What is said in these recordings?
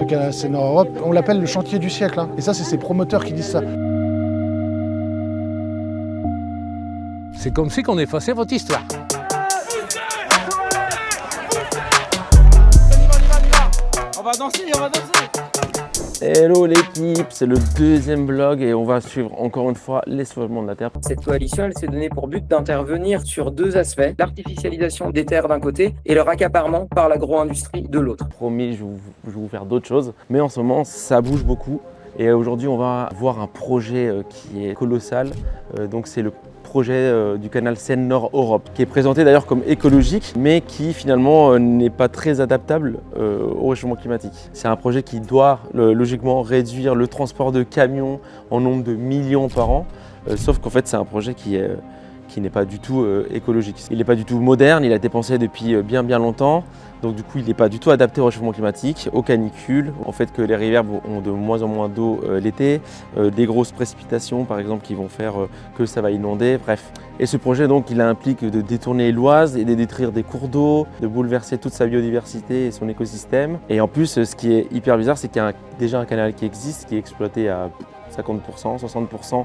Le canal Seine-Nord-Europe, on l'appelle le chantier du siècle. Et ça, c'est ses promoteurs qui disent ça. C'est comme si on effaçait votre histoire. On va danser, on va danser. Hello l'équipe, c'est le deuxième vlog et on va suivre encore une fois les sauvagements de la Terre. Cette coalition, elle s'est donnée pour but d'intervenir sur deux aspects, l'artificialisation des terres d'un côté et leur accaparement par l'agro-industrie de l'autre. Promis, je vais vous faire d'autres choses, mais en ce moment ça bouge beaucoup et aujourd'hui on va voir un projet qui est colossal, donc c'est le projet du canal Seine-Nord-Europe, qui est présenté d'ailleurs comme écologique, mais qui finalement n'est pas très adaptable au réchauffement climatique. C'est un projet qui doit logiquement réduire le transport de camions en nombre de millions par an, sauf qu'en fait c'est un projet qui n'est pas du tout écologique. Il n'est pas du tout moderne, il a été pensé depuis bien longtemps, donc du coup il n'est pas du tout adapté au réchauffement climatique, aux canicules, au fait que les rivières ont de moins en moins d'eau l'été, des grosses précipitations par exemple qui vont faire que ça va inonder, bref. Et ce projet donc il implique de détourner l'Oise et de détruire des cours d'eau, de bouleverser toute sa biodiversité et son écosystème. Et en plus ce qui est hyper bizarre, c'est qu'il y a déjà un canal qui existe, qui est exploité à 50%, 60%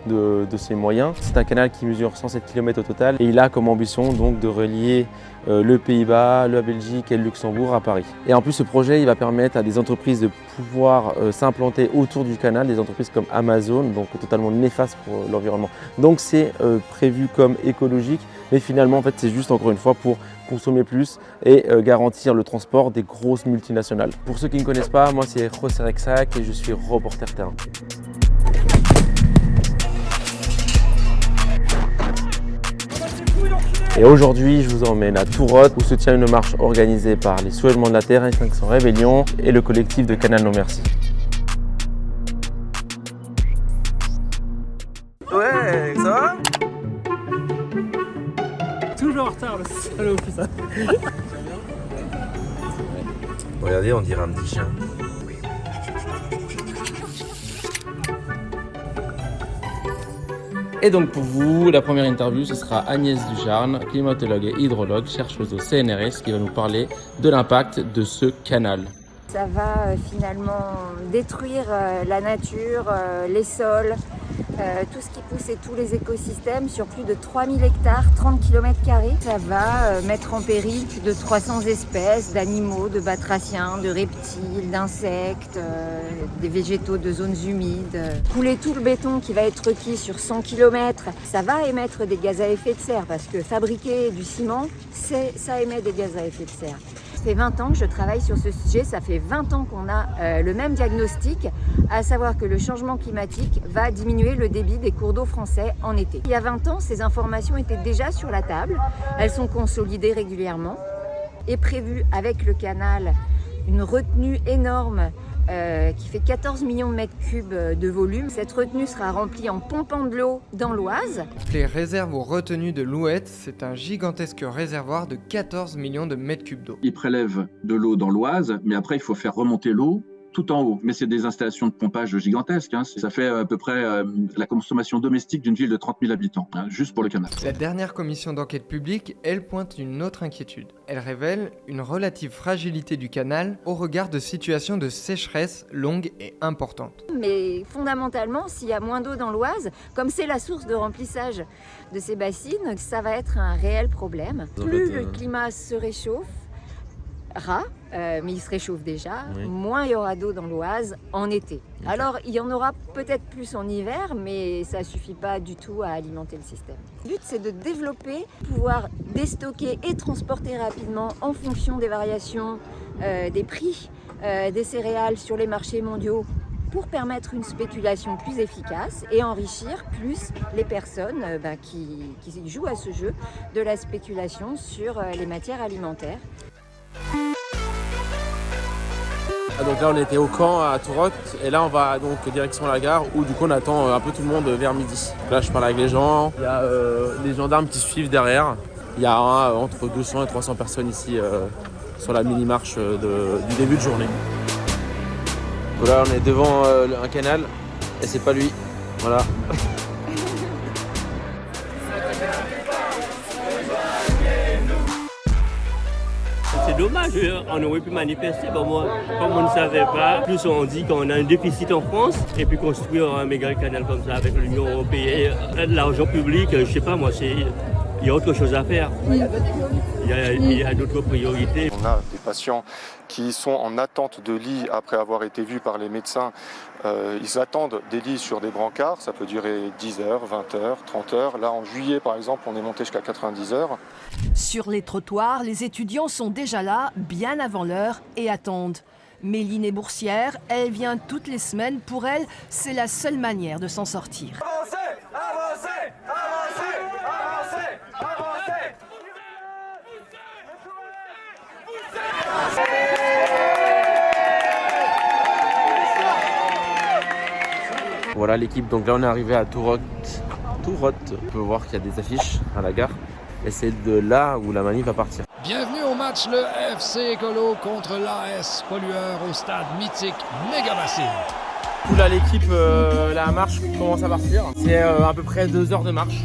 de ses moyens. C'est un canal qui mesure 107 km au total et il a comme ambition donc de relier le Pays-Bas, la Belgique et le Luxembourg à Paris. Et en plus ce projet il va permettre à des entreprises de pouvoir s'implanter autour du canal, des entreprises comme Amazon, donc totalement néfastes pour l'environnement. Donc c'est prévu comme écologique, mais finalement en fait c'est juste encore une fois pour consommer plus et garantir le transport des grosses multinationales. Pour ceux qui ne connaissent pas, moi c'est José Rexac et je suis reporter terrain. Et aujourd'hui, je vous emmène à Tourotte où se tient une marche organisée par les Sauvagements de la Terre, Extinction Rébellion et le collectif de Canal Non Merci. Ouais, ça va? Toujours en retard le salaud, putain. Regardez, on dirait un petit chien. Et donc pour vous, la première interview, ce sera Agnès Dujarn, climatologue et hydrologue, chercheuse au CNRS, qui va nous parler de l'impact de ce canal. Ça va finalement détruire la nature, les sols, tout ce qui pousse et tous les écosystèmes sur plus de 3000 hectares, 30 km². Ça va mettre en péril plus de 300 espèces d'animaux, de batraciens, de reptiles, d'insectes, des végétaux de zones humides. Couler tout le béton qui va être requis sur 100 km, ça va émettre des gaz à effet de serre parce que fabriquer du ciment, ça émet des gaz à effet de serre. Ça fait 20 ans que je travaille sur ce sujet, ça fait 20 ans qu'on a le même diagnostic, à savoir que le changement climatique va diminuer le débit des cours d'eau français en été. Il y a 20 ans, ces informations étaient déjà sur la table, elles sont consolidées régulièrement et prévues avec le canal une retenue énorme qui fait 14 millions de mètres cubes de volume. Cette retenue sera remplie en pompant de l'eau dans l'Oise. Les réserves ou retenues de l'Ouette, c'est un gigantesque réservoir de 14 millions de mètres cubes d'eau. Ils prélèvent de l'eau dans l'Oise, mais après il faut faire remonter l'eau tout en haut. Mais c'est des installations de pompage gigantesques. Ça fait à peu près la consommation domestique d'une ville de 30 000 habitants, juste pour le canal. La dernière commission d'enquête publique, elle pointe une autre inquiétude. Elle révèle une relative fragilité du canal au regard de situations de sécheresse longues et importantes. Mais fondamentalement, s'il y a moins d'eau dans l'Oise, comme c'est la source de remplissage de ces bassines, ça va être un réel problème. Plus le climat se réchauffe, mais il se réchauffe déjà, oui. Moins il y aura d'eau dans l'Oise en été. Okay. Alors il y en aura peut-être plus en hiver, mais ça ne suffit pas du tout à alimenter le système. Le but c'est de développer, pouvoir déstocker et transporter rapidement en fonction des variations des prix des céréales sur les marchés mondiaux pour permettre une spéculation plus efficace et enrichir plus les personnes qui jouent à ce jeu de la spéculation sur les matières alimentaires. Donc là on était au camp à Tourotte et là on va donc direction la gare où du coup on attend un peu tout le monde vers midi. Là je parle avec les gens, il y a les gendarmes qui suivent derrière. Il y a entre 200 et 300 personnes ici sur la mini-marche du début de journée. Donc là on est devant un canal et c'est pas lui, voilà. C'est dommage, on aurait pu manifester. Bon, moi, comme on ne savait pas, plus on dit qu'on a un déficit en France, et puis construire un méga canal comme ça avec l'Union européenne, l'argent public, je sais pas moi, il y a autre chose à faire. Il y a d'autres priorités. On a des patients qui sont en attente de lit après avoir été vus par les médecins. Ils attendent des lits sur des brancards, ça peut durer 10 heures, 20 heures, 30 heures. Là, en juillet, par exemple, on est monté jusqu'à 90 heures. Sur les trottoirs, les étudiants sont déjà là, bien avant l'heure, et attendent. Méline est boursière, elle vient toutes les semaines. Pour elle, c'est la seule manière de s'en sortir. Avancez, avancez, avancez, avancez, avancez. Voilà l'équipe, donc là on est arrivé à Tourotte. On peut voir qu'il y a des affiches à la gare. Et c'est de là où la manif va partir. Bienvenue au match, le FC Colo contre l'AS Pollueur au stade mythique Mégabassine. Là l'équipe, la marche commence à partir. C'est à peu près 2 heures de marche.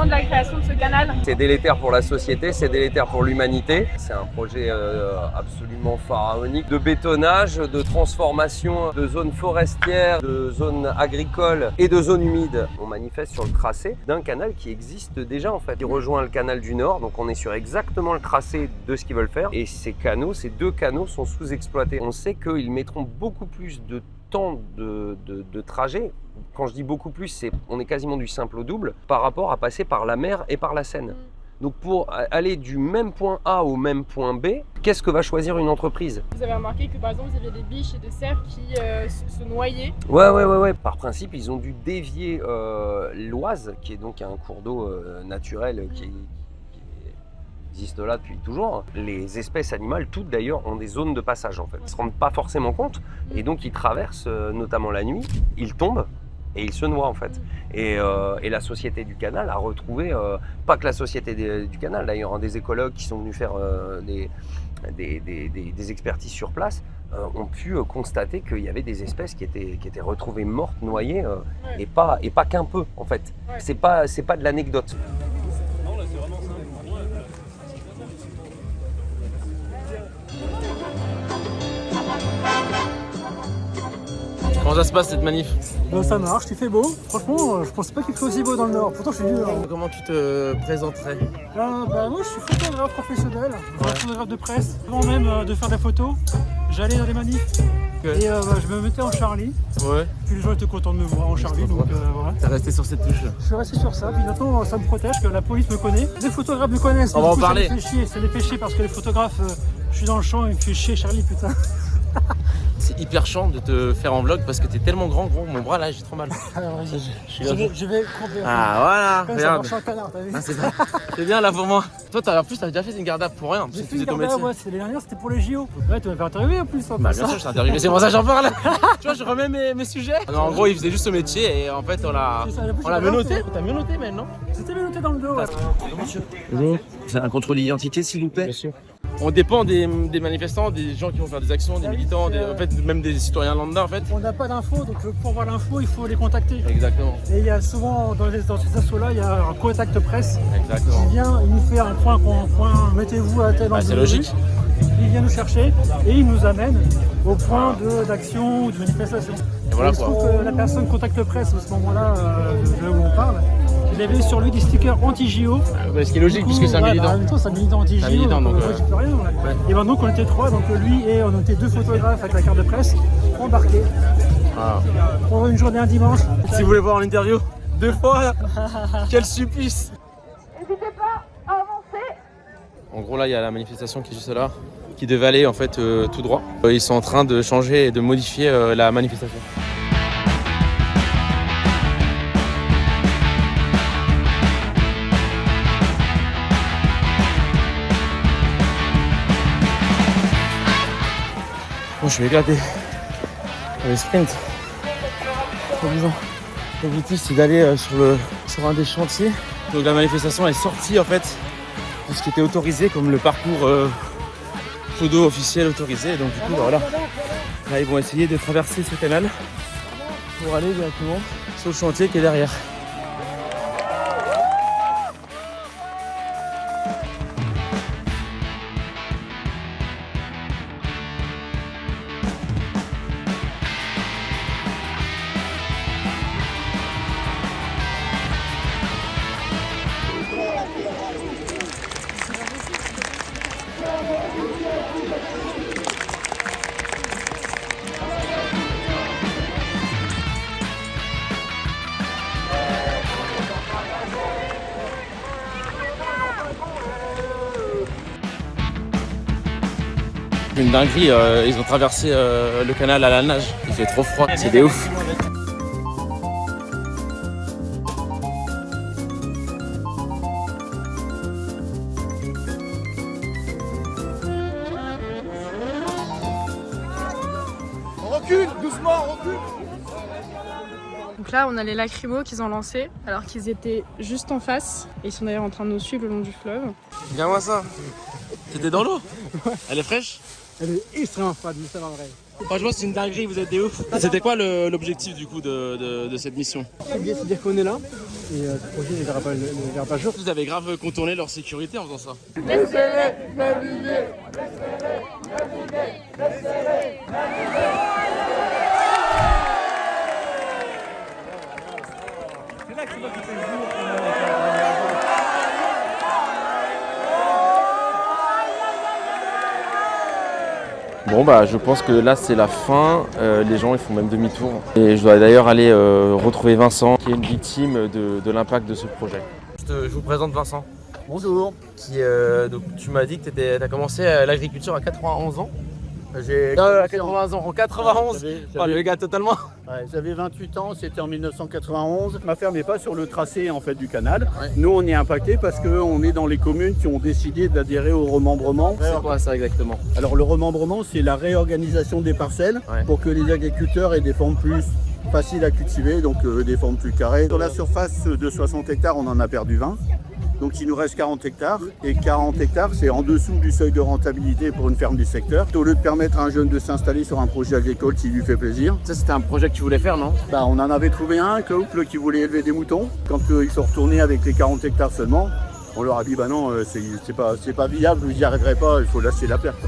De la création de ce canal. C'est délétère pour la société, c'est délétère pour l'humanité. C'est un projet absolument pharaonique de bétonnage, de transformation de zones forestières, de zones agricoles et de zones humides. On manifeste sur le tracé d'un canal qui existe déjà en fait. Il rejoint le canal du Nord, donc on est sur exactement le tracé de ce qu'ils veulent faire. Et ces canaux, ces 2 canaux sont sous-exploités. On sait qu'ils mettront beaucoup plus de temps de trajet. Quand je dis beaucoup plus, on est quasiment du simple au double par rapport à passer par la mer et par la Seine. Donc pour aller du même point A au même point B, qu'est-ce que va choisir une entreprise? Vous avez remarqué que par exemple vous aviez des biches et des cerfs qui se noyaient. Ouais. Par principe, ils ont dû dévier l'Oise, qui est donc un cours d'eau naturel qui existe là depuis toujours. Les espèces animales, toutes d'ailleurs, ont des zones de passage en fait. Ils ne se rendent pas forcément compte et donc ils traversent, notamment la nuit, ils tombent et ils se noient en fait. Et la Société du Canal a retrouvé, pas que la Société du Canal d'ailleurs, des écologues qui sont venus faire des expertises sur place, ont pu constater qu'il y avait des espèces qui étaient retrouvées mortes, noyées, et pas qu'un peu en fait. C'est pas de l'anecdote. Comment ça se passe cette manif? Ça marche, il fait beau. Franchement, je pensais pas qu'il ferait aussi beau dans le Nord. Pourtant, je suis du Nord. Comment tu te présenterais? Moi, je suis photographe professionnel, photographe de presse. Avant même de faire des photos, j'allais dans les manifs. Et je me mettais en Charlie. Ouais. Puis les gens étaient contents de me voir en Charlie. Donc voilà. T'es resté sur cette touche? Je suis resté sur ça. Puis maintenant, ça me protège, que la police me connaît. Les photographes me connaissent. On va en parler. Ça les fait chier parce que les photographes, je suis dans le champ et me fait chier Charlie, putain. C'est hyper chiant de te faire en vlog parce que t'es tellement grand, gros, mon bras là j'ai trop mal. Alors vas-y, je vais courir. Ah voilà, regarde. Ça canard, t'as vu? C'est bien là pour moi. Toi en plus t'as déjà fait une garde pour rien. J'ai fait une garde, ouais, l'année dernière c'était pour les JO. Ouais, tu m'as fait interviewer en plus. Bah bien sûr, je t'ai interviewé, c'est pour ça que j'en parle. Tu vois, je remets mes sujets. Non, en gros, il faisait juste ce métier et en fait on l'a menotté. T'as menotté maintenant? C'était menotté dans le dos. Bonjour. C'est un contrôle d'identité s'il vous plaît? Bien sûr. On dépend des manifestants, des gens qui vont faire des actions, des militants, en fait même des citoyens lambda en fait. On n'a pas d'infos, donc pour avoir l'info, il faut les contacter. Exactement. Et il y a souvent dans ces assos-là, il y a un contact presse. Exactement. Qui vient, il nous fait un point, mettez-vous à tel endroit. C'est logique. Il vient nous chercher et il nous amène au point d'action ou de manifestation. Et voilà il se trouve que la personne contact presse à ce moment-là, là où on parle, il avait sur lui des stickers anti-JO. Ce qui est logique puisque c'est un militant. En même temps, c'est un militant anti-JO, donc moi j'y peux rien. Ouais. Et maintenant on était 3, donc lui et on était 2 photographes avec la carte de presse embarqués. Pour une journée un dimanche. Si vous voulez voir l'interview 2 fois, quel supplice! N'hésitez pas à avancer. En gros là il y a la manifestation qui est juste là, qui devait aller en fait tout droit. Ils sont en train de changer et de modifier la manifestation. Bon, je suis éclaté. Le sprint. L'objectif c'est d'aller sur un des chantiers. Donc la manifestation est sortie en fait de ce qui était autorisé comme le parcours photo officiel autorisé. Donc du coup voilà. Là ils vont essayer de traverser ce canal pour aller directement sur le chantier qui est derrière. Une dinguerie, ils ont traversé le canal à la nage. Il fait trop froid, c'est des ouf. On recule, doucement, on recule. Donc là, on a les lacrymos qu'ils ont lancés alors qu'ils étaient juste en face. Et ils sont d'ailleurs en train de nous suivre le long du fleuve. Regarde-moi ça. T'étais dans l'eau? Elle est fraîche? Elle est extrêmement froide, mais ça va vrai. Franchement, c'est une dinguerie, vous êtes des ouf. C'était quoi l'objectif du coup de cette mission? C'est bien, c'est dire qu'on est là. Et ce projet ne verra pas le jour. Vous avez grave contourné leur sécurité en faisant ça. Laissez-les naviguer. C'est là que tu vois qu'il fait jour. Bon bah je pense que là c'est la fin, les gens ils font même demi-tour. Et je dois d'ailleurs aller retrouver Vincent qui est une victime de l'impact de ce projet. Je vous présente Vincent. Bonjour. Donc, tu m'as dit que tu as commencé l'agriculture à 91 ans. J'ai 91 ans, en 91 oh, le gars totalement. Ouais, j'avais 28 ans, c'était en 1991. Ma ferme n'est pas sur le tracé en fait du canal. Ouais. Nous on est impacté parce qu'on est dans les communes qui ont décidé d'adhérer au remembrement. C'est quoi ça exactement? Alors le remembrement c'est la réorganisation des parcelles pour que les agriculteurs aient des formes plus faciles à cultiver, donc des formes plus carrées. Sur la surface de 60 hectares on en a perdu 20. Donc il nous reste 40 hectares et 40 hectares c'est en dessous du seuil de rentabilité pour une ferme du secteur. Au lieu de permettre à un jeune de s'installer sur un projet agricole qui lui fait plaisir. Ça c'était un projet que tu voulais faire non? Bah, on en avait trouvé un couple qui voulait élever des moutons. Quand ils sont retournés avec les 40 hectares seulement, on leur a dit bah non c'est pas viable, vous n'y arriverez pas, il faut lâcher la perte.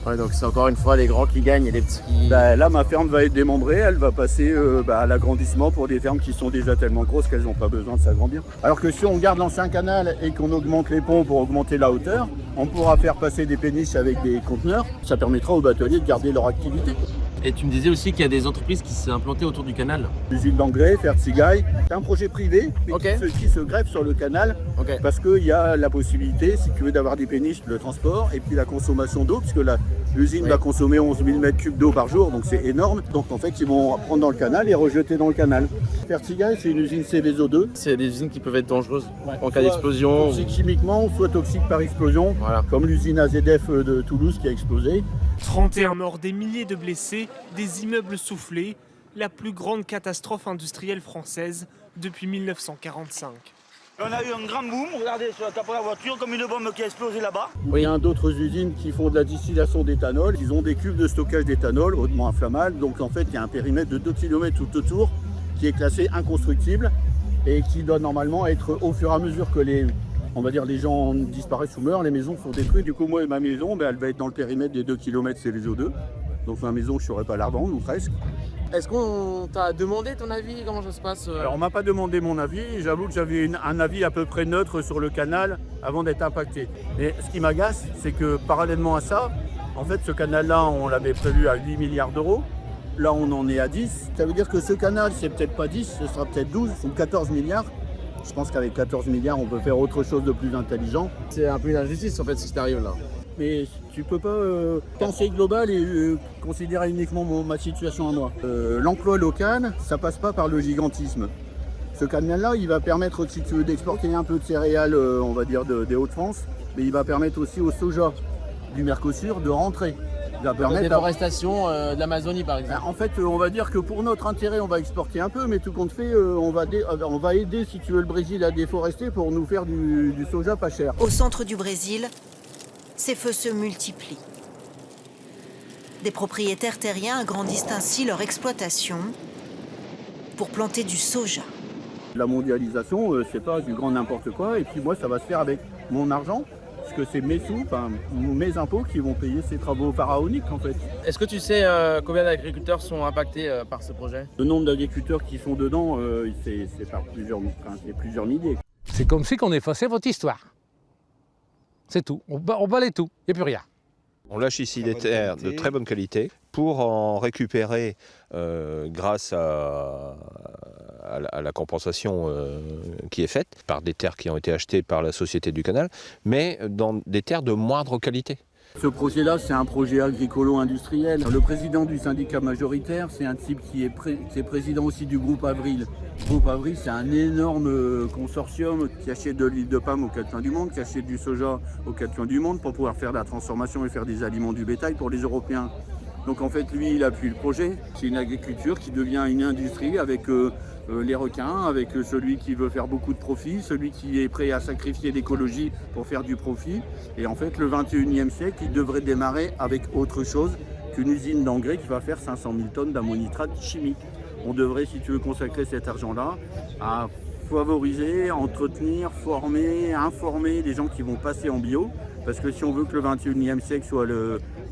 Ouais, donc c'est encore une fois les grands qui gagnent et les petits qui... Bah, là ma ferme va être démembrée, elle va passer à l'agrandissement pour des fermes qui sont déjà tellement grosses qu'elles n'ont pas besoin de s'agrandir. Alors que si on garde l'ancien canal et qu'on augmente les ponts pour augmenter la hauteur, on pourra faire passer des péniches avec des conteneurs, ça permettra aux bateliers de garder leur activité. Et tu me disais aussi qu'il y a des entreprises qui s'est implantées autour du canal. L'usine d'engrais, Fertigaille, c'est un projet privé mais qui se greffe sur le canal parce qu'il y a la possibilité, si tu veux, d'avoir des péniches, le transport et puis la consommation d'eau, puisque l'usine va consommer 11 000 m3 d'eau par jour, donc c'est énorme. Donc en fait, ils vont prendre dans le canal et rejeter dans le canal. Fertigaille, c'est une usine Céveso2. C'est des usines qui peuvent être dangereuses en cas d'explosion. Toxiques chimiquement, soit toxiques par explosion, comme l'usine AZF de Toulouse qui a explosé. 31 morts, des milliers de blessés, des immeubles soufflés, la plus grande catastrophe industrielle française depuis 1945. On a eu un grand boom, regardez sur la capot de la voiture, comme une bombe qui a explosé là-bas. Il y a d'autres usines qui font de la distillation d'éthanol. Ils ont des cuves de stockage d'éthanol hautement inflammables. Donc en fait, il y a un périmètre de 2 km tout autour qui est classé inconstructible et qui doit normalement être au fur et à mesure que les gens disparaissent ou meurent, les maisons sont détruites. Du coup, moi, ma maison, elle va être dans le périmètre des 2 km Céveso2. Donc ma maison, je ne saurais pas la revendre, ou presque. Est-ce qu'on t'a demandé ton avis? Comment ça se passe? Alors on m'a pas demandé mon avis, j'avoue que j'avais un avis à peu près neutre sur le canal avant d'être impacté. Mais ce qui m'agace, c'est que parallèlement à ça, en fait ce canal-là, on l'avait prévu à 8 milliards d'euros. Là on en est à 10. Ça veut dire que ce canal, c'est peut-être pas 10, ce sera peut-être 12, ou 14 milliards. Je pense qu'avec 14 milliards, on peut faire autre chose de plus intelligent. C'est un peu une injustice en fait ce qui t'arrive là. Mais tu peux pas penser global et considérer uniquement ma situation à moi. L'emploi local, ça passe pas par le gigantisme. Ce canal-là, il va permettre, si tu veux, d'exporter un peu de céréales, on va dire, des Hauts-de-France, mais il va permettre aussi au soja du Mercosur de rentrer. La déforestation de l'Amazonie par exemple. En fait, on va dire que pour notre intérêt, on va exporter un peu, mais tout compte fait, on va aider, si tu veux, le Brésil à déforester pour nous faire du soja pas cher. Au centre du Brésil, ces feux se multiplient. Des propriétaires terriens agrandissent ainsi leur exploitation pour planter du soja. La mondialisation, c'est pas du grand n'importe quoi. Et puis moi, ça va se faire avec mon argent. Parce que c'est mes sous, enfin mes impôts qui vont payer ces travaux pharaoniques en fait. Est-ce que tu sais combien d'agriculteurs sont impactés par ce projet? Le nombre d'agriculteurs qui sont dedans, c'est par plusieurs milliers. C'est comme si on effaçait votre histoire. C'est tout. On balaye tout. Il n'y a plus rien. On lâche ici des terres de très bonne qualité pour en récupérer grâce à la compensation qui est faite par des terres qui ont été achetées par la Société du Canal, mais dans des terres de moindre qualité. Ce projet-là, c'est un projet agricolo-industriel. Le président du syndicat majoritaire, c'est un type qui est président aussi du groupe Avril. Le groupe Avril, c'est un énorme consortium qui achète de l'huile de palme aux quatre coins du monde, qui achète du soja aux quatre coins du monde pour pouvoir faire la transformation et faire des aliments du bétail pour les Européens. Donc en fait, lui, il appuie le projet. C'est une agriculture qui devient une industrie avec les requins, avec celui qui veut faire beaucoup de profit, celui qui est prêt à sacrifier l'écologie pour faire du profit. Et en fait, le 21e siècle, il devrait démarrer avec autre chose qu'une usine d'engrais qui va faire 500 000 tonnes d'ammonitrate chimique. On devrait, si tu veux, consacrer cet argent-là à favoriser, entretenir, former, informer les gens qui vont passer en bio. Parce que si on veut que le 21e siècle soit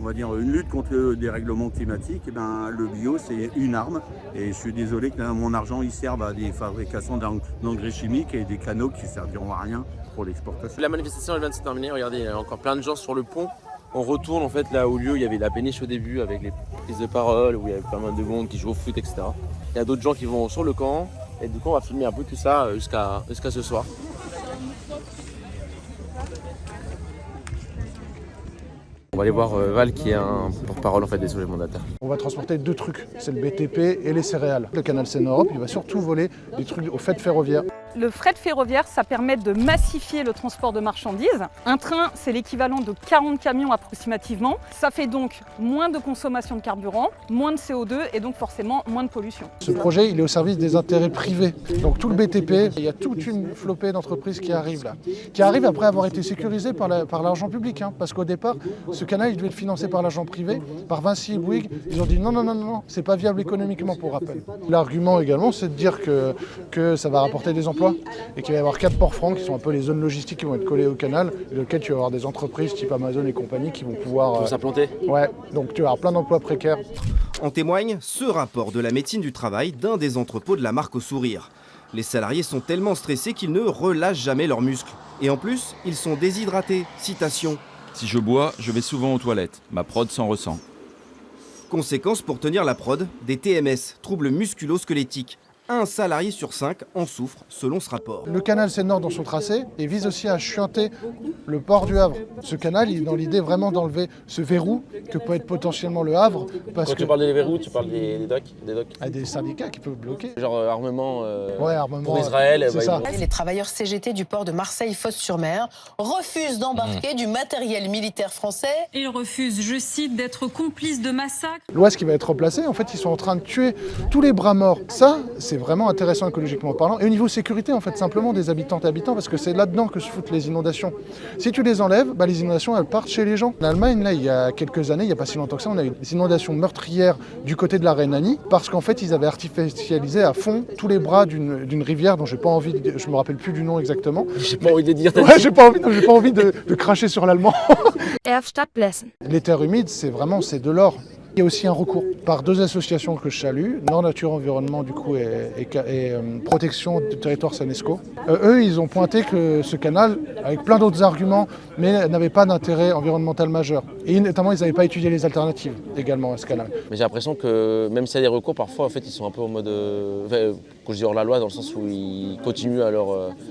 on va dire une lutte contre le dérèglement climatique, et ben, le bio c'est une arme. Et je suis désolé que mon argent il serve à des fabrications d'engrais chimiques et des canaux qui serviront à rien pour l'exportation. La manifestation elle vient de se terminer, regardez, il y a encore plein de gens sur le pont. On retourne en fait là au lieu où il y avait la péniche au début avec les prises de parole, où il y avait pas mal de monde qui joue au foot, etc. Il y a d'autres gens qui vont sur le camp et du coup on va filmer un peu tout ça jusqu'à ce soir. On va aller voir Val qui est un porte-parole en fait des sujets mandataires. On va transporter deux trucs, c'est le BTP et les céréales. Le canal Seine-Europe, il va surtout voler des trucs au fret ferroviaire. Le fret ferroviaire, ça permet de massifier le transport de marchandises. Un train, c'est l'équivalent de 40 camions approximativement. Ça fait donc moins de consommation de carburant, moins de CO2 et donc forcément moins de pollution. Ce projet, il est au service des intérêts privés. Donc tout le BTP, il y a toute une flopée d'entreprises qui arrivent là. Qui arrivent après avoir été sécurisées par l'argent public. Parce qu'au départ, ce canal, il devait être financé par l'argent privé, par Vinci et Bouygues. Ils ont dit non, c'est pas viable économiquement pour rappel. L'argument également, c'est de dire que ça va rapporter des emplois et qu'il va y avoir 4 ports francs qui sont un peu les zones logistiques qui vont être collées au canal, dans lesquelles tu vas avoir des entreprises type Amazon et compagnie qui vont pouvoir s'implanter. Ouais, donc tu vas avoir plein d'emplois précaires. En témoigne ce rapport de la médecine du travail d'un des entrepôts de la marque au sourire. Les salariés sont tellement stressés qu'ils ne relâchent jamais leurs muscles. Et en plus, ils sont déshydratés. Citation. Si je bois, je vais souvent aux toilettes. Ma prod s'en ressent. Conséquence pour tenir la prod, des TMS, troubles musculo-squelettiques. Un salarié sur 5 en souffre selon ce rapport. Le canal Seine-Nord dans son tracé et vise aussi à chuinter le port du Havre. Ce canal, il est dans l'idée vraiment d'enlever ce verrou que peut être potentiellement le Havre. Parce Quand tu parles des verrous, tu parles des docks. Des syndicats qui peuvent bloquer. Genre armement, armement pour Israël. C'est ça. Les travailleurs CGT du port de Marseille-Fos-sur-Mer refusent d'embarquer du matériel militaire français. Ils refusent, je cite, d'être complices de massacres. L'Oise qui va être remplacé, en fait, ils sont en train de tuer tous les bras morts. Ça, c'est vraiment intéressant écologiquement parlant. Et au niveau sécurité, en fait, simplement des habitantes et habitants, parce que c'est là-dedans que se foutent les inondations. Si tu les enlèves, les inondations, elles partent chez les gens. En Allemagne, là, il y a quelques années, il n'y a pas si longtemps que ça, on a eu des inondations meurtrières du côté de la Rhénanie, parce qu'en fait, ils avaient artificialisé à fond tous les bras d'une rivière dont j'ai pas envie, je me rappelle plus du nom exactement. J'ai pas envie de dire. Ouais, j'ai pas envie de cracher sur l'allemand. Erfstadt-Blessen. Les terres humides, c'est de l'or. Il y a aussi un recours par 2 associations que je salue, Nord Nature Environnement du coup et Protection du territoire Seine-Escaut. Eux, ils ont pointé que ce canal, avec plein d'autres arguments, mais n'avait pas d'intérêt environnemental majeur. Et notamment, ils n'avaient pas étudié les alternatives également à ce canal. Mais j'ai l'impression que même s'il y a des recours, parfois en fait ils sont un peu en mode, quand je dis hors la loi, dans le sens où ils continuent à leur...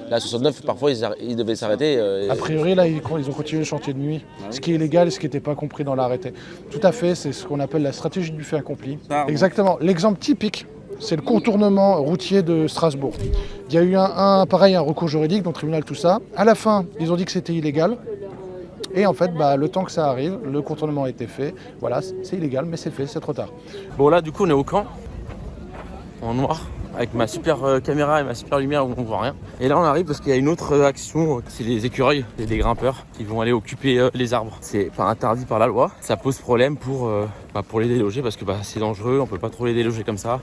Là, 69, parfois ils devaient s'arrêter. A priori, là, ils ont continué le chantier de nuit, ce qui est illégal et ce qui n'était pas compris dans l'arrêté. Tout à fait, c'est ce qu'on appelle la stratégie du fait accompli. Exactement. L'exemple typique, c'est le contournement routier de Strasbourg. Il y a eu un recours juridique dans le tribunal, tout ça. À la fin, ils ont dit que c'était illégal. Et en fait, le temps que ça arrive, le contournement a été fait. Voilà, c'est illégal, mais c'est fait, c'est trop tard. Bon là, du coup, on est au camp, en noir, avec ma super caméra et ma super lumière où on voit rien. Et là, on arrive parce qu'il y a une autre action, c'est les écureuils, c'est des grimpeurs qui vont aller occuper les arbres. C'est pas interdit par la loi. Ça pose problème pour les déloger parce que c'est dangereux, on peut pas trop les déloger comme ça.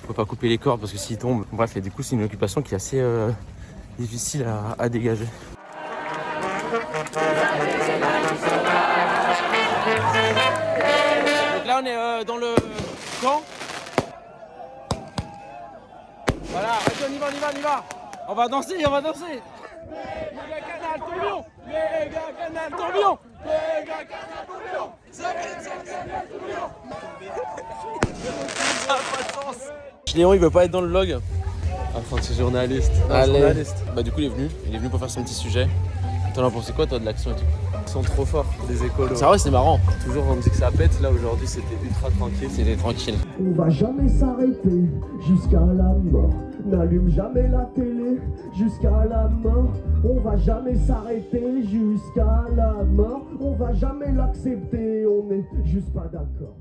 Faut pas couper les cordes parce que s'ils tombent. Bref, et du coup, c'est une occupation qui est assez difficile à dégager. Donc là, on est dans le camp. Voilà, on y va. On va danser. Les gars, canal, tourbillon. Les gars, canal, tourbillon. Les gars, canal, tourbillon. Ça n'a pas de sens. Léon, il veut pas être dans le vlog. Enfin, c'est journaliste. Bah du coup, il est venu pour faire son petit sujet. T'en as pensé quoi, toi, de l'action et tout? Ils sont trop forts, les écolos. C'est vrai, c'est marrant. Toujours on me dit que ça pète, là aujourd'hui c'était ultra tranquille. C'était tranquille. On va jamais s'arrêter jusqu'à la mort. N'allume jamais la télé jusqu'à la mort. On va jamais s'arrêter jusqu'à la mort. On va jamais l'accepter, on n'est juste pas d'accord.